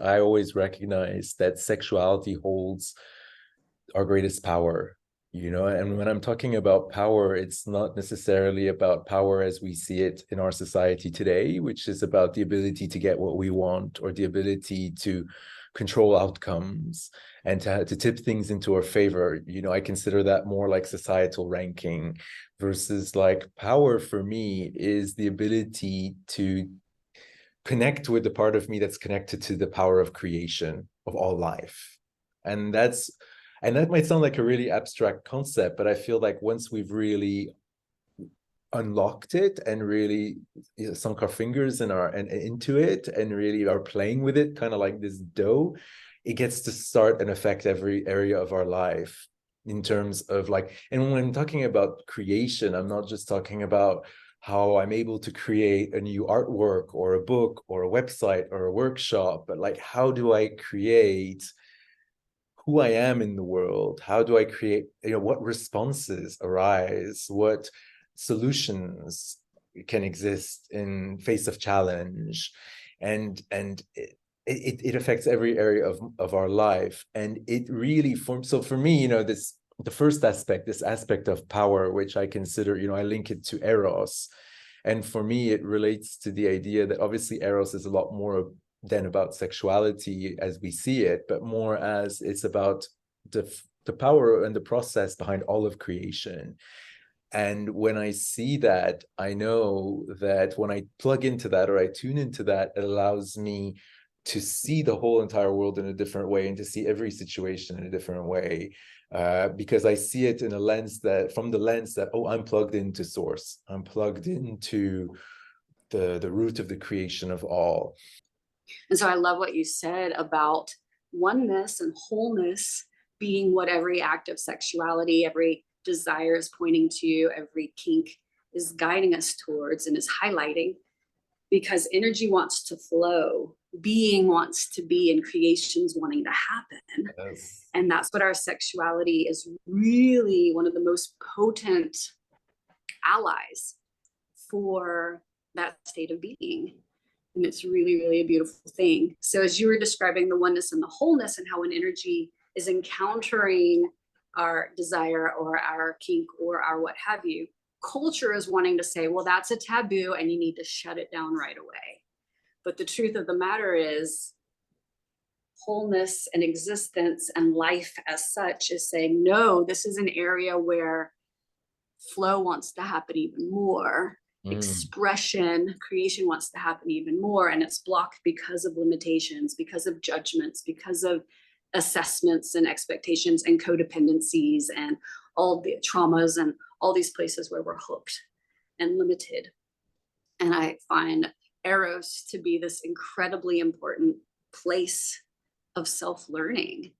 I always recognize that sexuality holds our greatest power, you know. And when I'm talking about power, it's not necessarily about power as we see it in our society today, which is about the ability to get what we want, or the ability to control outcomes and to tip things into our favor. You know, I consider that more like societal ranking, versus like power for me is the ability to connect with the part of me that's connected to the power of creation of all life. And that might sound like a really abstract concept, but I feel like once we've really unlocked it and really, you know, sunk our fingers and into it and really are playing with it, kind of like this dough, it gets to start and affect every area of our life in terms of like, and when I'm talking about creation, I'm not just talking about how I'm able to create a new artwork or a book or a website or a workshop, but like, how do I create who I am in the world? How do I create, you know, what responses arise? What solutions can exist in face of challenge? And it affects every area of our life. And it really forms, so for me, you know, the first aspect, this aspect of power, which I consider, you know, I link it to Eros. And for me, it relates to the idea that obviously Eros is a lot more than about sexuality as we see it, but more as it's about the power and the process behind all of creation. And when I see that, I know that when I plug into that or I tune into that, it allows me to see the whole entire world in a different way and to see every situation in a different way. Because I see it in a lens from the lens that, oh, I'm plugged into source. I'm plugged into the root of the creation of all. And so I love what you said about oneness and wholeness being what every act of sexuality, every desire is pointing to, every kink is guiding us towards and is highlighting, because energy wants to flow, being wants to be, and creation's wanting to happen. Yes. And that's what our sexuality is, really one of the most potent allies for that state of being. And it's really, really a beautiful thing. So as you were describing the oneness and the wholeness, and how an energy is encountering our desire or our kink or our what have you, culture is wanting to say, well, that's a taboo and you need to shut it down right away. But the truth of the matter is, wholeness and existence and life as such is saying, no, this is an area where flow wants to happen even more. Expression, creation wants to happen even more, and it's blocked because of limitations, because of judgments, because of assessments and expectations and codependencies and all the traumas and all these places where we're hooked and limited. And I find Eros to be this incredibly important place of self-learning